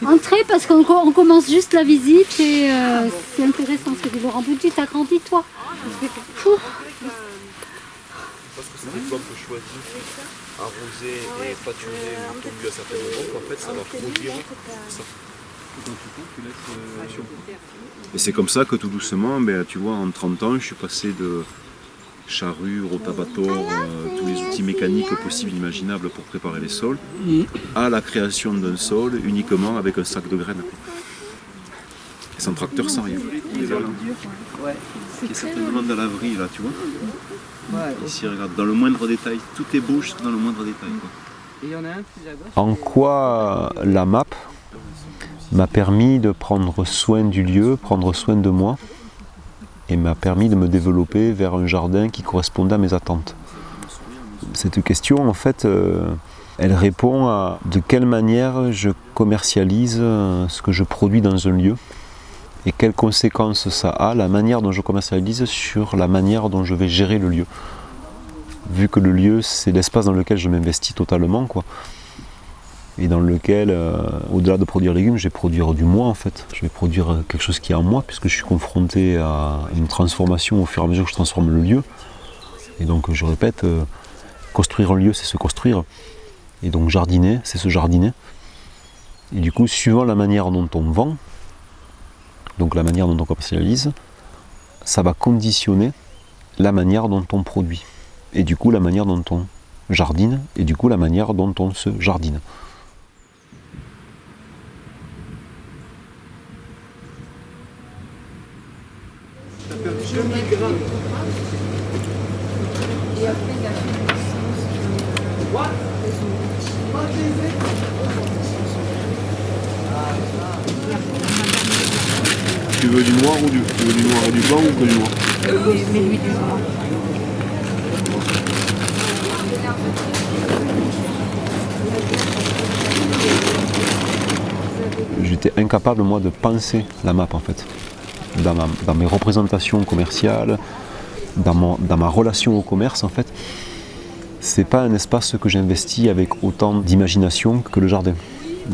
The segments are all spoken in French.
Entrez parce qu'on commence juste la visite et c'est intéressant ce que dit Laurent Boudy, t'as grandi toi. Parce que c'est des plantes que je choisis, arroser et pâturer mon tombu à certains moments, qu'en fait ça va produire ça. Et c'est comme ça que tout doucement, tu vois, en 30 ans, je suis passé de charrue, rotavator, tous les outils mécaniques possibles et imaginables pour préparer les sols, à la création d'un sol uniquement avec un sac de graines. Et sans tracteur, sans rien. Qui est certainement dans la vrille là, tu vois. Ici, regarde, dans le moindre détail, tout est beau jusque dans le moindre détail. En quoi la map m'a permis de prendre soin du lieu, prendre soin de moi, et m'a permis de me développer vers un jardin qui correspondait à mes attentes. Cette question, en fait, elle répond à de quelle manière je commercialise ce que je produis dans un lieu et quelles conséquences ça a, la manière dont je commercialise sur la manière dont je vais gérer le lieu. Vu que le lieu, c'est l'espace dans lequel je m'investis totalement, quoi. Et dans lequel, au-delà de produire légumes, je vais produire du moi en fait. Je vais produire quelque chose qui est en moi, puisque je suis confronté à une transformation au fur et à mesure que je transforme le lieu. Et donc je répète, construire un lieu, c'est se construire. Et donc jardiner, c'est se jardiner. Et du coup, suivant la manière dont on vend, donc la manière dont on commercialise, ça va conditionner la manière dont on produit. Et du coup, la manière dont on jardine, et du coup, la manière dont on se jardine. Tu veux du noir ou tu veux du noir et du blanc ou que du noir? Mais lui du noir. J'étais incapable moi de penser la map en fait. Dans mes représentations commerciales, dans ma relation au commerce en fait, c'est pas un espace que j'investis avec autant d'imagination que le jardin.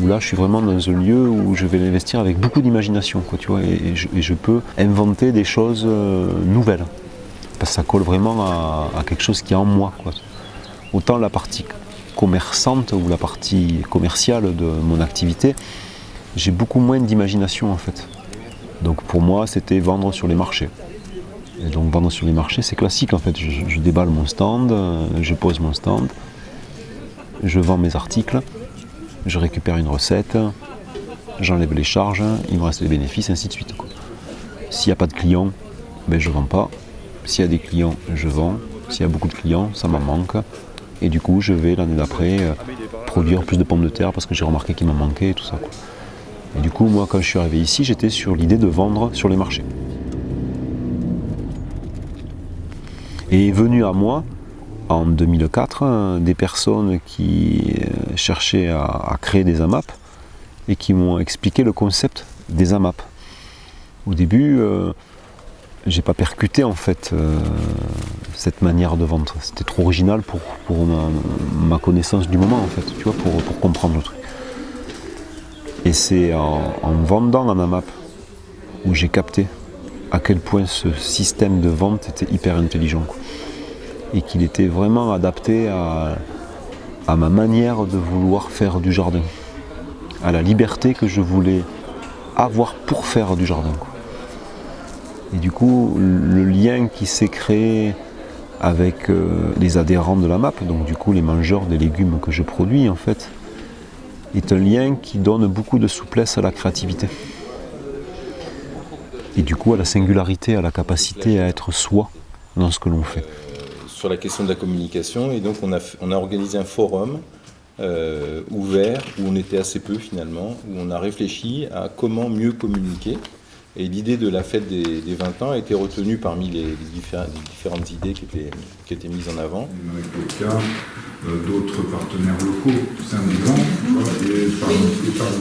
Où là je suis vraiment dans un lieu où je vais l'investir avec beaucoup d'imagination, quoi, tu vois, et je peux inventer des choses nouvelles. Parce que ça colle vraiment à quelque chose qui est en moi, quoi. Autant la partie commerçante ou la partie commerciale de mon activité, j'ai beaucoup moins d'imagination en fait. Donc pour moi c'était vendre sur les marchés. Et donc vendre sur les marchés c'est classique en fait. Je déballe mon stand, je pose mon stand, je vends mes articles, je récupère une recette, j'enlève les charges, il me reste les bénéfices, ainsi de suite, quoi. S'il n'y a pas de clients, je ne vends pas. S'il y a des clients, je vends. S'il y a beaucoup de clients, ça m'en manque. Et du coup je vais l'année d'après produire plus de pommes de terre parce que j'ai remarqué qu'il m'en manquait et tout ça, quoi. Et du coup, moi, quand je suis arrivé ici, j'étais sur l'idée de vendre sur les marchés. Et est venu à moi, en 2004, des personnes qui cherchaient à créer des AMAP et qui m'ont expliqué le concept des AMAP. Au début, j'ai pas percuté en fait cette manière de vendre. C'était trop original pour ma connaissance du moment en fait, tu vois, pour comprendre le truc. Et c'est en vendant en AMAP où j'ai capté à quel point ce système de vente était hyper intelligent, quoi. Et qu'il était vraiment adapté à ma manière de vouloir faire du jardin, à la liberté que je voulais avoir pour faire du jardin, quoi. Et du coup, le lien qui s'est créé avec les adhérents de l'AMAP, donc du coup les mangeurs des légumes que je produis en fait, est un lien qui donne beaucoup de souplesse à la créativité. Et du coup à la singularité, à la capacité à être soi dans ce que l'on fait. Sur la question de la communication, et donc on a organisé un forum ouvert, où on était assez peu finalement, où on a réfléchi à comment mieux communiquer. Et l'idée de la fête des 20 ans a été retenue parmi les différentes idées qui étaient mises en avant. Avec le cas d'autres partenaires locaux, c'est un exemple. Et parmi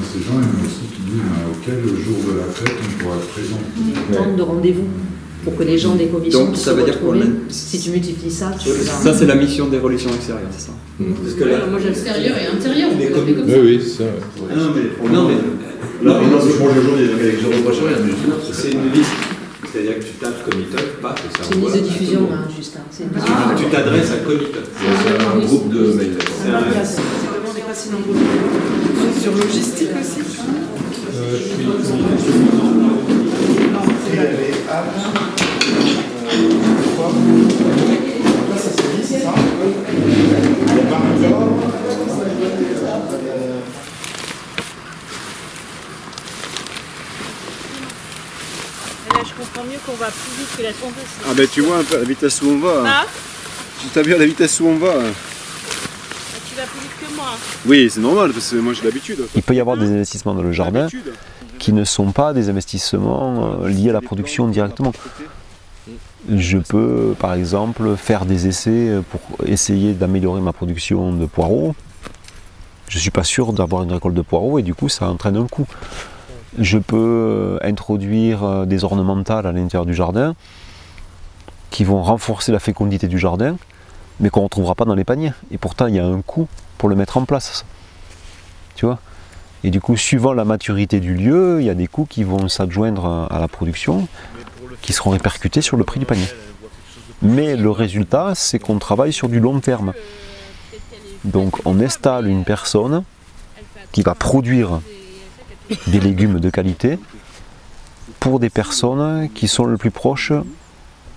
ces gens, il y en a aussi qui disent quel jour de la fête on pourra être présent. Une demande de rendez-vous. pour que les gens des commissions Donc, puissent ça se veut dire retrouver. qu'on Si tu multiplies ça, tu fais Ça, c'est la mission des religions extérieures, c'est ça. Parce que là, moi, Extérieur et intérieur, on peut l'appeler comme Oui, ça. oui, c'est ça. non, mais Là, on a changé aujourd'hui avec je reproche rien, mais C'est une liste. C'est-à-dire que tu tapes Comitot, pas que ça c'est une envoie. liste de diffusion, hein, juste. Hein. C'est une liste de diffusion. Tu t'adresses à Comitot. c'est un groupe de mails. C'est un- C'est vraiment des passés nombreux. Sur logistique aussi. Là, je comprends mieux qu'on va plus vite que la tondeuse. Ah ben tu vois un peu à la vitesse où on va. Ah, Tu t'as vu à la vitesse où on va. tu vas plus vite que moi. Oui, c'est normal, parce que moi j'ai l'habitude. Il peut y avoir des investissements dans le jardin qui ne sont pas des investissements liés à la production directement. Je peux par exemple faire des essais pour essayer d'améliorer ma production de poireaux. Je ne suis pas sûr d'avoir une récolte de poireaux et du coup ça entraîne un coût. Je peux introduire des ornementales à l'intérieur du jardin qui vont renforcer la fécondité du jardin, mais qu'on ne retrouvera pas dans les paniers. Et pourtant il y a un coût pour le mettre en place. Tu vois ? Et du coup, suivant la maturité du lieu, il y a des coûts qui vont s'adjoindre à la production, qui seront répercutés sur le prix du panier. Mais le résultat, c'est qu'on travaille sur du long terme. Donc on installe une personne qui va produire des légumes de qualité pour des personnes qui sont le plus proches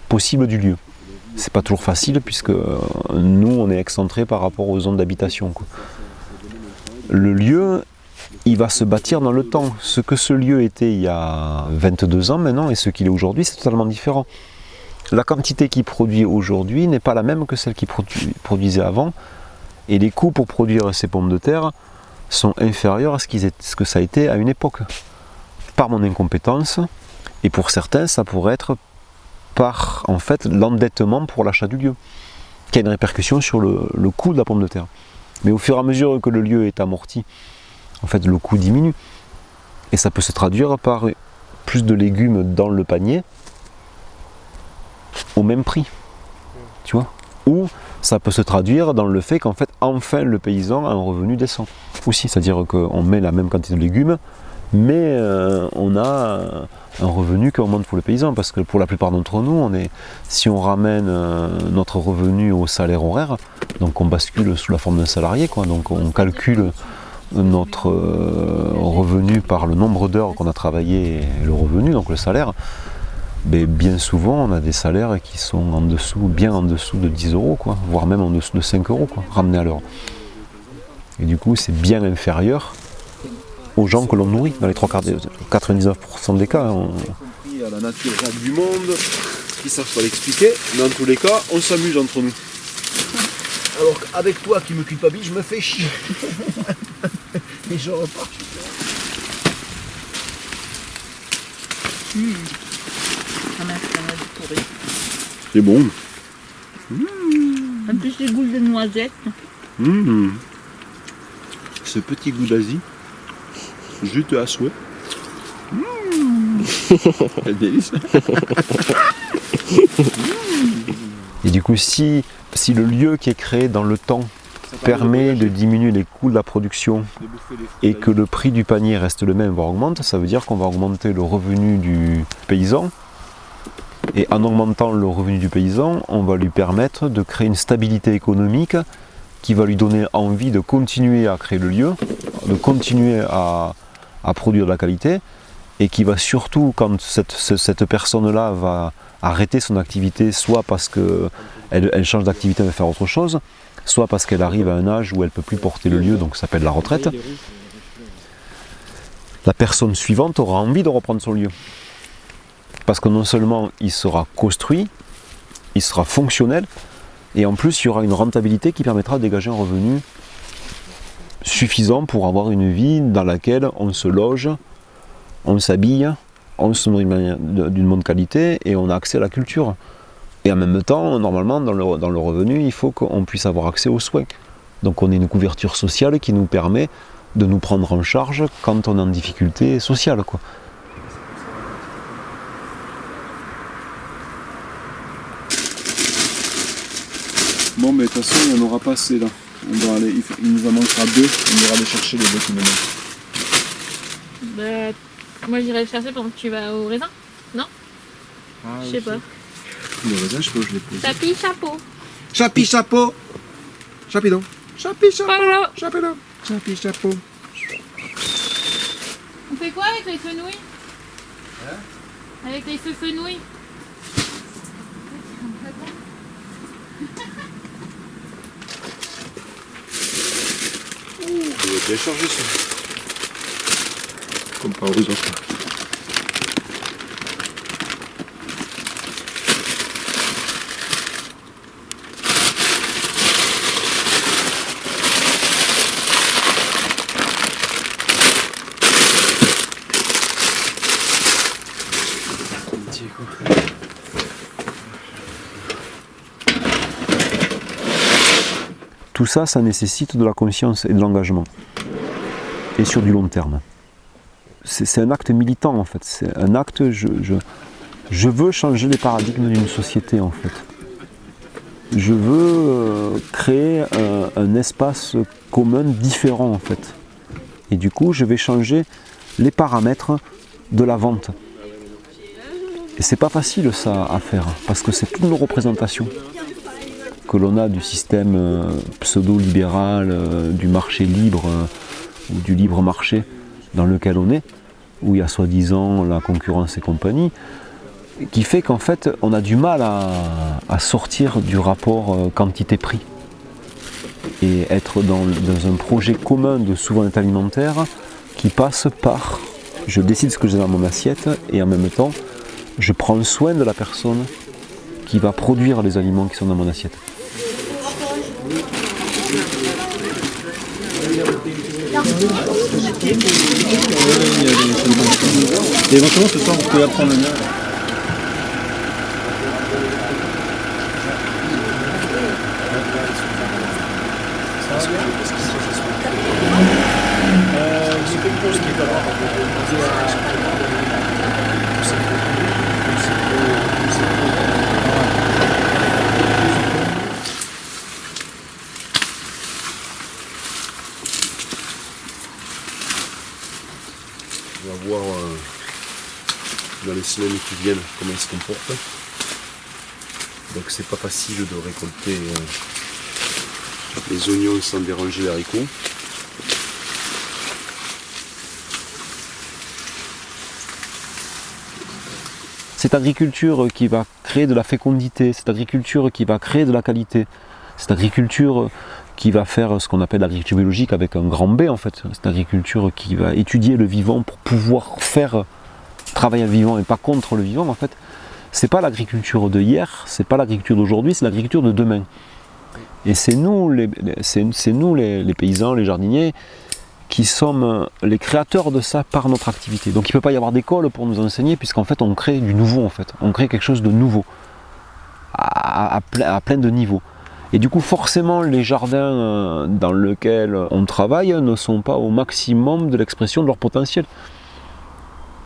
possible du lieu. C'est pas toujours facile puisque nous on est excentré par rapport aux zones d'habitation, quoi. Le lieu, il va se bâtir dans le temps. Ce que ce lieu était il y a 22 ans maintenant et ce qu'il est aujourd'hui, c'est totalement différent. La quantité qu'il produit aujourd'hui n'est pas la même que celle qu'il produisait avant, et les coûts pour produire ces pommes de terre sont inférieurs à ce que ça a été à une époque. Par mon incompétence, et pour certains, ça pourrait être par en fait l'endettement pour l'achat du lieu, qui a une répercussion sur le coût de la pomme de terre. Mais au fur et à mesure que le lieu est amorti, en fait le coût diminue. Et ça peut se traduire par plus de légumes dans le panier au même prix. Tu vois ? Ou ça peut se traduire dans le fait qu'en fait enfin le paysan a un revenu décent aussi. C'est-à-dire qu'on met la même quantité de légumes, mais on a un revenu qui augmente pour le paysan, parce que pour la plupart d'entre nous, si on ramène notre revenu au salaire horaire, donc on bascule sous la forme d'un salarié, quoi. Donc on calcule notre revenu par le nombre d'heures qu'on a travaillé et le revenu, donc le salaire. Mais bien souvent, on a des salaires qui sont bien en dessous de 10 euros, quoi, voire même en dessous de 5 euros, quoi, ramenés à l'heure. Et du coup, c'est bien inférieur aux gens que l'on nourrit dans les 99% des cas. À la nature du monde, qui ne savent pas l'expliquer, mais en tous les cas, on s'amuse entre nous. Alors qu'avec toi qui me culpabilise, je me fais chier. Et je repars. C'est bon. En plus, les boules de noisettes. Ce petit goût d'Asie, juste à souhait. Quel délice. Et du coup, si le lieu qui est créé dans le temps permet de diminuer les coûts de la production et que le prix du panier reste le même, voire augmente, ça veut dire qu'on va augmenter le revenu du paysan. Et en augmentant le revenu du paysan, on va lui permettre de créer une stabilité économique qui va lui donner envie de continuer à créer le lieu, de continuer à produire de la qualité, et qui va surtout, quand cette personne-là va arrêter son activité, soit parce qu'elle change d'activité et va faire autre chose, soit parce qu'elle arrive à un âge où elle ne peut plus porter le lieu, donc ça s'appelle la retraite, la personne suivante aura envie de reprendre son lieu. Parce que non seulement il sera construit, il sera fonctionnel, et en plus il y aura une rentabilité qui permettra de dégager un revenu suffisant pour avoir une vie dans laquelle on se loge, on s'habille, on se nourrit d'une bonne qualité et on a accès à la culture. Et en même temps, normalement, dans le revenu, il faut qu'on puisse avoir accès aux soins. Donc on ait une couverture sociale qui nous permet de nous prendre en charge quand on est en difficulté sociale, quoi. mais de toute façon, il n'y en aura pas assez là. On doit aller, il nous en manquera 2, on ira aller chercher les 2 qui me manquent. Bah, moi j'irai le chercher pendant que tu vas au raisin. Non? Je sais pas. Le raisin, je peux, je l'ai posé. Chapi, chapeau. Chapi, chapeau. Chapidon. Chapi, chapeau. Voilà. Chapidon. Chapi, chapeau. On fait quoi avec les fenouilles? Avec les fenouilles? Il est bien chargé ça. Comme par horizon. Tout ça, ça nécessite de la conscience et de l'engagement. Et sur du long terme. C'est un acte militant en fait. C'est un acte, je veux changer les paradigmes d'une société en fait. Je veux créer un espace commun différent en fait. Et du coup, je vais changer les paramètres de la vente. Et c'est pas facile ça à faire, parce que c'est toutes nos représentations que l'on a du système pseudo-libéral, du marché libre ou du libre marché dans lequel on est, où il y a soi-disant la concurrence et compagnie, qui fait qu'en fait on a du mal à sortir du rapport quantité-prix et être dans un projet commun de souveraineté alimentaire qui passe par je décide ce que j'ai dans mon assiette et en même temps je prends soin de la personne qui va produire les aliments qui sont dans mon assiette. Et éventuellement ce soir vous pouvez apprendre le mien. On va voir dans les semaines qui viennent comment il se comporte. Donc c'est pas facile de récolter les oignons sans déranger les haricots. Cette agriculture qui va créer de la fécondité, cette agriculture qui va créer de la qualité, cette agriculture qui va faire ce qu'on appelle l'agriculture biologique avec un grand B en fait, cette agriculture qui va étudier le vivant pour pouvoir faire travailler le vivant et pas contre le vivant en fait, c'est pas l'agriculture de hier, c'est pas l'agriculture d'aujourd'hui, c'est l'agriculture de demain. Et c'est nous les paysans, les jardiniers, qui sommes les créateurs de ça par notre activité. Donc il ne peut pas y avoir d'école pour nous enseigner, puisqu'en fait on crée du nouveau en fait. On crée quelque chose de nouveau, à plein de niveaux. Et du coup forcément les jardins dans lesquels on travaille ne sont pas au maximum de l'expression de leur potentiel,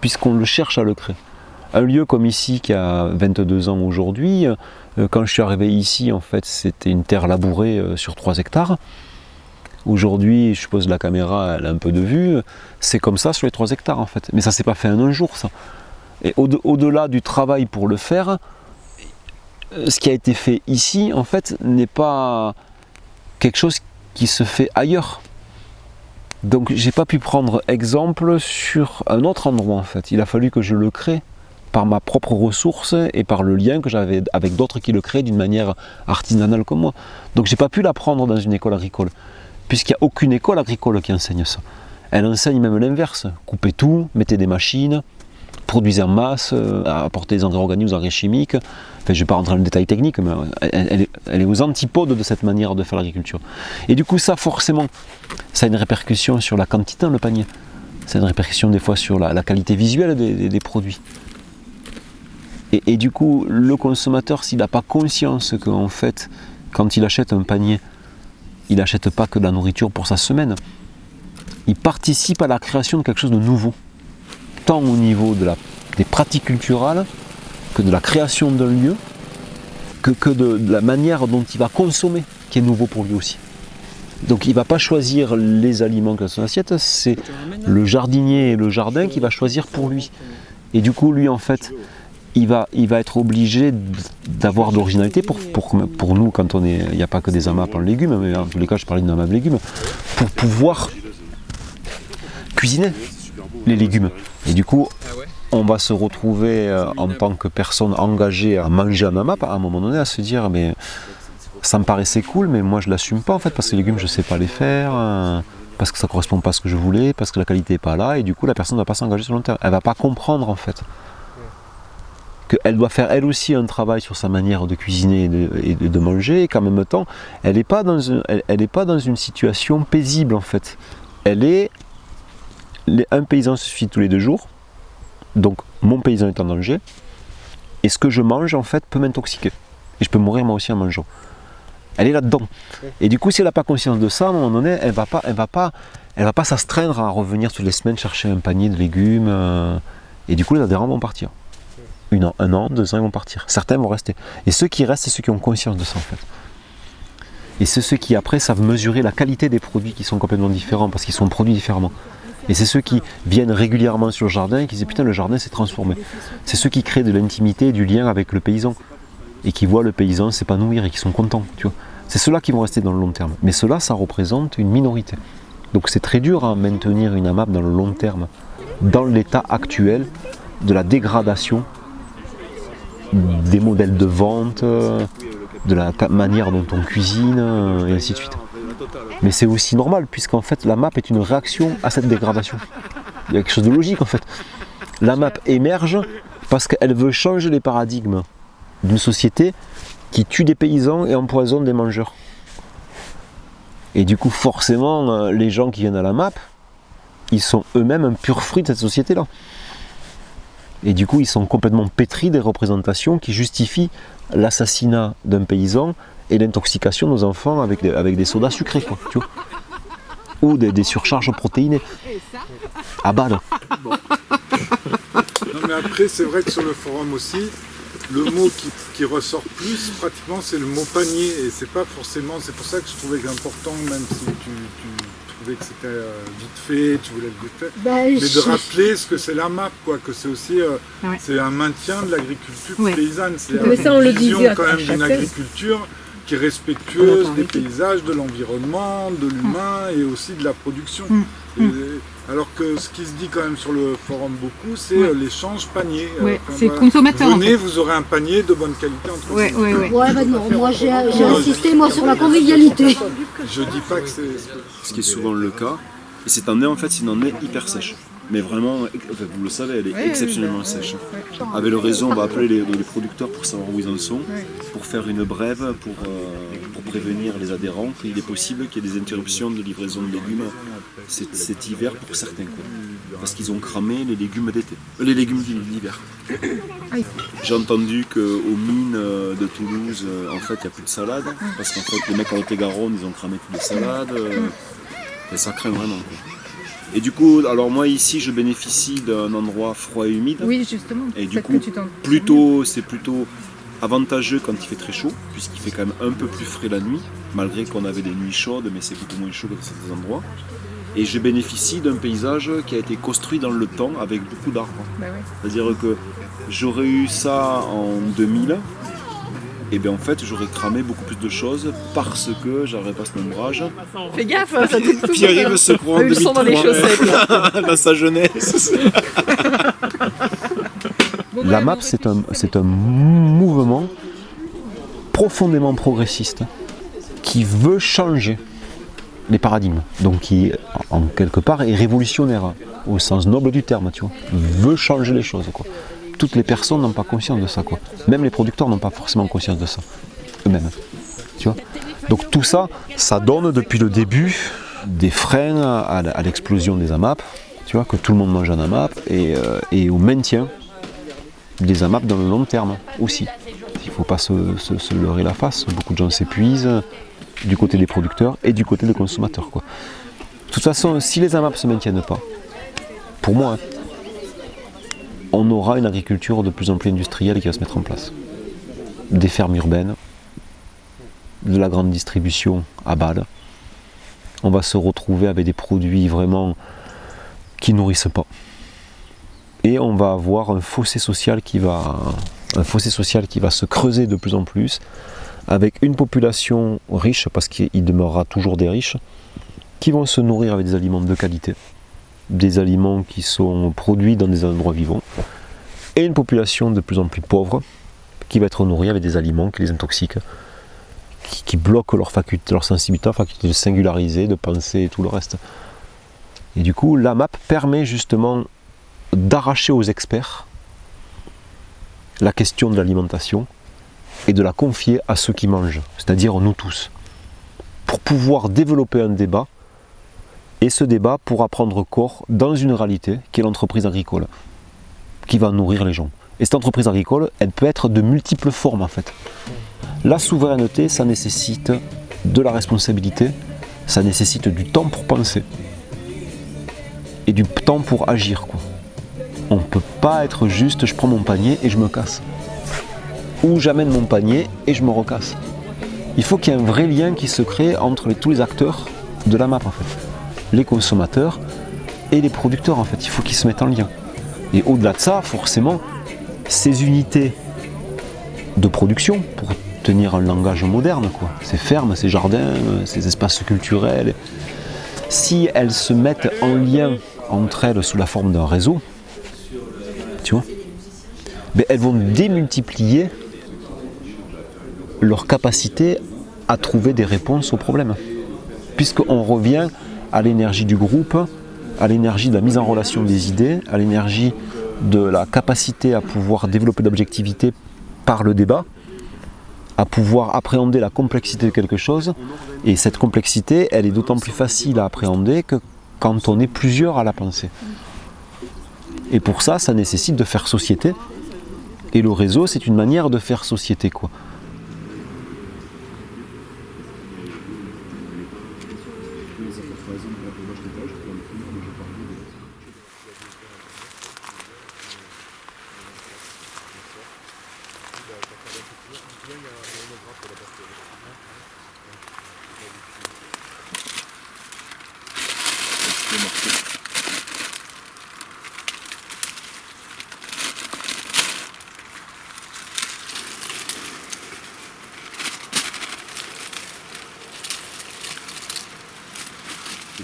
puisqu'on le cherche à le créer. Un lieu comme ici qui a 22 ans aujourd'hui, quand je suis arrivé ici en fait c'était une terre labourée sur 3 hectares. Aujourd'hui, je pose la caméra, elle a un peu de vue, c'est comme ça sur les 3 hectares en fait. Mais ça s'est pas fait en un jour ça. Et au-delà du travail pour le faire, ce qui a été fait ici en fait n'est pas quelque chose qui se fait ailleurs. Donc j'ai pas pu prendre exemple sur un autre endroit en fait. Il a fallu que je le crée par ma propre ressource et par le lien que j'avais avec d'autres qui le créent d'une manière artisanale comme moi. Donc j'ai pas pu l'apprendre dans une école agricole, puisqu'il n'y a aucune école agricole qui enseigne ça. Elle enseigne même l'inverse. Coupez tout, mettez des machines, produisez en masse, apportez des engrais organiques, des engrais chimiques. Enfin, je ne vais pas rentrer dans le détail technique, mais elle est aux antipodes de cette manière de faire l'agriculture. Et du coup, ça, forcément, ça a une répercussion sur la quantité dans le panier. Ça a une répercussion des fois sur la qualité visuelle des produits. Et du coup, le consommateur, s'il n'a pas conscience qu'en fait, quand il achète un panier, il n'achète pas que de la nourriture pour sa semaine. Il participe à la création de quelque chose de nouveau. Tant au niveau des pratiques culturelles, que de la création d'un lieu, que de la manière dont il va consommer, qui est nouveau pour lui aussi. Donc il ne va pas choisir les aliments dans son assiette, c'est le jardinier et le jardin qui va choisir pour lui. Et du coup, lui, en fait, il va être obligé d'avoir de l'originalité pour nous, quand il n'y a pas que des AMAP en légumes, mais en tous les cas, je parlais d'une AMAP légumes, pour pouvoir cuisiner les légumes. Et du coup, on va se retrouver en tant que personne engagée à manger un AMAP, à un moment donné, à se dire, mais ça me paraissait cool, mais moi je l'assume pas en fait, parce que les légumes je ne sais pas les faire, parce que ça ne correspond pas à ce que je voulais, parce que la qualité n'est pas là, et du coup la personne ne va pas s'engager sur le long terme. Elle ne va pas comprendre en fait qu'elle doit faire elle aussi un travail sur sa manière de cuisiner et de manger, et qu'en même temps, elle n'est pas dans une situation paisible en fait. Un paysan se suffit tous les 2 jours, donc mon paysan est en danger, et ce que je mange en fait peut m'intoxiquer. Et je peux mourir moi aussi en mangeant. Elle est là-dedans. Et du coup, si elle n'a pas conscience de ça, à un moment donné, elle va pas s'astreindre à revenir toutes les semaines chercher un panier de légumes. Et du coup, les adhérents vont partir. 1 an, 2 ans, ils vont partir. Certains vont rester. Et ceux qui restent, c'est ceux qui ont conscience de ça, en fait. Et c'est ceux qui, après, savent mesurer la qualité des produits qui sont complètement différents, parce qu'ils sont produits différemment. Et c'est ceux qui viennent régulièrement sur le jardin et qui disent « Putain, le jardin s'est transformé ». C'est ceux qui créent de l'intimité, du lien avec le paysan. Et qui voient le paysan s'épanouir et qui sont contents, tu vois. C'est ceux-là qui vont rester dans le long terme. Mais ceux-là, ça représente une minorité. Donc c'est très dur à maintenir une AMAP dans le long terme, dans l'état actuel de la dégradation des modèles de vente, de la manière dont on cuisine, et ainsi de suite. Mais c'est aussi normal, puisqu'en fait la MAP est une réaction à cette dégradation. Il y a quelque chose de logique en fait. La MAP émerge parce qu'elle veut changer les paradigmes d'une société qui tue des paysans et empoisonne des mangeurs. Et du coup, forcément, les gens qui viennent à la MAP, ils sont eux-mêmes un pur fruit de cette société-là. Et du coup, ils sont complètement pétris des représentations qui justifient l'assassinat d'un paysan et l'intoxication de nos enfants avec des sodas sucrés, quoi, tu vois. Ou des surcharges protéinées. À balle. Non, mais après, c'est vrai que sur le forum aussi, le mot qui ressort plus, pratiquement, c'est le mot panier. Et c'est pas forcément. C'est pour ça que je trouvais important, même si tu trouvais que c'était vite fait, tu voulais le vite fait, mais de rappeler ce que c'est la MAP, quoi. Que c'est aussi c'est un maintien de l'agriculture paysanne. C'est une vision quand même d'une agriculture qui est respectueuse des paysages, de l'environnement, de l'humain et aussi de la production. Alors que ce qui se dit quand même sur le forum beaucoup, c'est l'échange panier. C'est consommateur. Venez, vous aurez un panier de bonne qualité entre vous. Non, moi j'ai insisté sur la convivialité. Je dis pas que c'est... Ce qui est souvent le cas. Et cette année, en fait, c'est une année hyper sèche. Mais vraiment, vous le savez, elle est exceptionnellement sèche. Avec le réseau, on va appeler les producteurs pour savoir où ils en sont, pour faire une brève, pour prévenir les adhérents qu'il est possible qu'il y ait des interruptions de livraison de légumes cet hiver pour certains. Quoi. Parce qu'ils ont cramé les légumes d'été, les légumes d'hiver. J'ai entendu qu'aux mines de Toulouse, en fait, il n'y a plus de salade, parce qu'en fait, les mecs en Haute-Garonne, ils ont cramé toutes les salades, et ça craint vraiment. Quoi. Et du coup, alors moi ici je bénéficie d'un endroit froid et humide. Oui, justement. Et du coup, c'est plutôt avantageux quand il fait très chaud, puisqu'il fait quand même un peu plus frais la nuit, malgré qu'on avait des nuits chaudes, mais c'est beaucoup moins chaud que dans certains endroits. Et je bénéficie d'un paysage qui a été construit dans le temps avec beaucoup d'arbres. C'est-à-dire que j'aurais eu ça en 2000, et bien en fait j'aurais cramé beaucoup plus de choses parce que j'aurais pas ce nombrage. Fais gaffe, ça te Pierre-Yves se croit en 2003 dans les chaussettes, dans sa jeunesse. La MAP, c'est un mouvement profondément progressiste qui veut changer les paradigmes, donc qui en quelque part est révolutionnaire au sens noble du terme, tu vois, veut changer les choses, quoi. Toutes les personnes n'ont pas conscience de ça, quoi. Même les producteurs n'ont pas forcément conscience de ça, eux-mêmes, tu vois. Donc tout ça, ça donne depuis le début des freins à l'explosion des AMAP, tu vois, que tout le monde mange un AMAP, et au maintien des AMAP dans le long terme aussi. Il ne faut pas se leurrer la face, beaucoup de gens s'épuisent du côté des producteurs et du côté des consommateurs, quoi. De toute façon, si les AMAP ne se maintiennent pas, pour moi, on aura une agriculture de plus en plus industrielle qui va se mettre en place. Des fermes urbaines, de la grande distribution à Bâle. On va se retrouver avec des produits vraiment qui nourrissent pas. Et on va avoir un fossé social qui va se creuser de plus en plus, avec une population riche, parce qu'il demeurera toujours des riches, qui vont se nourrir avec des aliments de qualité, des aliments qui sont produits dans des endroits vivants, et une population de plus en plus pauvre, qui va être nourrie avec des aliments qui les intoxiquent, qui bloquent leur faculté, leur sensibilité, leur faculté de singulariser, de penser et tout le reste. Et du coup, la MAP permet justement d'arracher aux experts la question de l'alimentation et de la confier à ceux qui mangent, c'est-à-dire nous tous, pour pouvoir développer un débat, et ce débat pourra prendre corps dans une réalité qui est l'entreprise agricole, qui va nourrir les gens. Et cette entreprise agricole, elle peut être de multiples formes en fait. La souveraineté, ça nécessite de la responsabilité, ça nécessite du temps pour penser, et du temps pour agir, quoi. On ne peut pas être juste, je prends mon panier et je me casse. Ou j'amène mon panier et je me recasse. Il faut qu'il y ait un vrai lien qui se crée entre tous les acteurs de la MAP en fait. Les consommateurs et les producteurs en fait. Il faut qu'ils se mettent en lien. Et au-delà de ça, forcément, ces unités de production, pour tenir un langage moderne, quoi, ces fermes, ces jardins, ces espaces culturels, si elles se mettent en lien entre elles sous la forme d'un réseau, tu vois, mais elles vont démultiplier leur capacité à trouver des réponses aux problèmes. Puisqu'on revient à l'énergie du groupe, à l'énergie de la mise en relation des idées, à l'énergie de la capacité à pouvoir développer l'objectivité par le débat, à pouvoir appréhender la complexité de quelque chose. Et cette complexité, elle est d'autant plus facile à appréhender que quand on est plusieurs à la penser. Et pour ça, ça nécessite de faire société. Et le réseau, c'est une manière de faire société, quoi.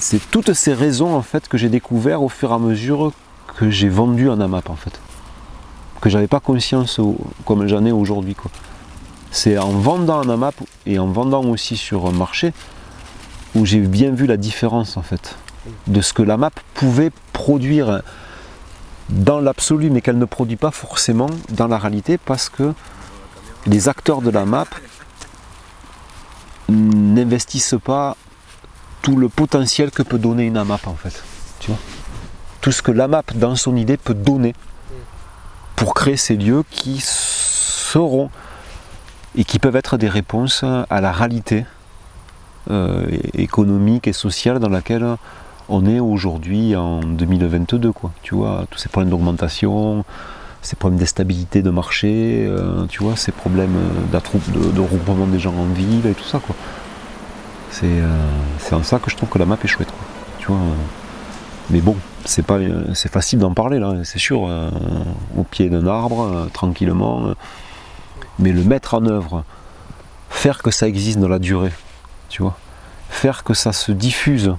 C'est toutes ces raisons en fait que j'ai découvert au fur et à mesure que j'ai vendu en AMAP en fait. Que j'avais pas conscience comme j'en ai aujourd'hui, quoi. C'est en vendant en AMAP et en vendant aussi sur un marché où j'ai bien vu la différence en fait de ce que l'AMAP pouvait produire dans l'absolu mais qu'elle ne produit pas forcément dans la réalité, parce que les acteurs de l'AMAP n'investissent pas tout le potentiel que peut donner une AMAP en fait, tu vois. Tout ce que l'AMAP dans son idée peut donner pour créer ces lieux qui seront et qui peuvent être des réponses à la réalité économique et sociale dans laquelle on est aujourd'hui en 2022, quoi. Tu vois, tous ces problèmes d'augmentation, ces problèmes d'instabilité de marché, tu vois, ces problèmes de regroupement des gens en ville et tout ça, quoi. C'est en ça que je trouve que la MAP est chouette, quoi. Tu vois, mais bon, c'est facile d'en parler là, c'est sûr, au pied d'un arbre, tranquillement, mais le mettre en œuvre, faire que ça existe dans la durée, tu vois, faire que ça se diffuse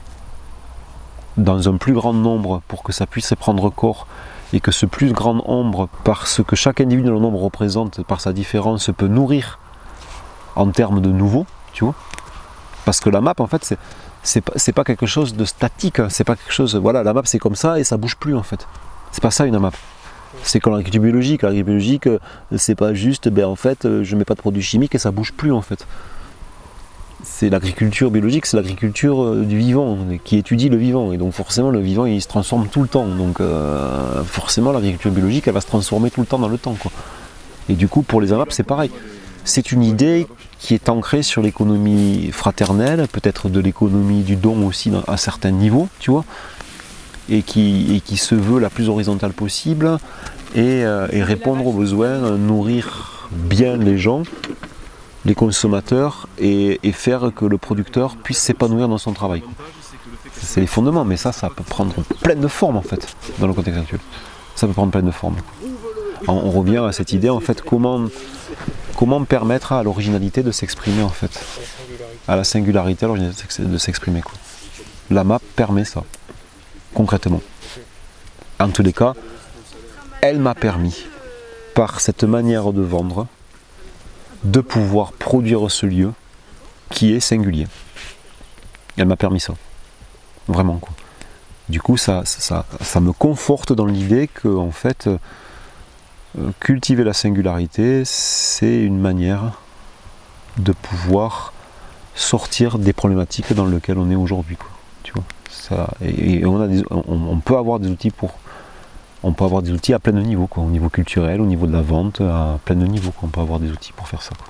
dans un plus grand nombre pour que ça puisse prendre corps, et que ce plus grand nombre, par ce que chaque individu dans le nombre représente, par sa différence, peut nourrir en termes de nouveau, tu vois. Parce que la map, en fait, c'est pas quelque chose de statique, c'est pas quelque chose, voilà, la map c'est comme ça et ça bouge plus en fait. C'est pas ça une map. C'est comme l'agriculture biologique. L'agriculture biologique, c'est pas juste, ben en fait, je mets pas de produits chimiques et ça bouge plus en fait. C'est l'agriculture biologique, c'est l'agriculture du vivant, qui étudie le vivant. Et donc forcément, le vivant, il se transforme tout le temps. Donc forcément, l'agriculture biologique, elle va se transformer tout le temps dans le temps, quoi. Et du coup, pour les AMAP, c'est pareil. C'est une idée qui est ancrée sur l'économie fraternelle, peut-être de l'économie du don aussi à certains niveaux, tu vois, et qui se veut la plus horizontale possible, et répondre aux besoins, nourrir bien les gens, les consommateurs et faire que le producteur puisse s'épanouir dans son travail. C'est les fondements, mais ça peut prendre plein de formes en fait, dans le contexte actuel. Ça peut prendre plein de formes. On revient à cette idée en fait, comment permettre à l'originalité de s'exprimer en fait, à la singularité, à l'originalité de s'exprimer quoi. La map permet ça, concrètement. En tous les cas, elle m'a permis, par cette manière de vendre, de pouvoir produire ce lieu qui est singulier. Elle m'a permis ça. Vraiment quoi. Du coup, ça me conforte dans l'idée que, en fait, cultiver la singularité, c'est une manière de pouvoir sortir des problématiques dans lesquelles on est aujourd'hui. Tu vois, et on peut avoir des outils à plein de niveaux, quoi, au niveau culturel, au niveau de la vente, à plein de niveaux, quoi. On peut avoir des outils pour faire ça, quoi.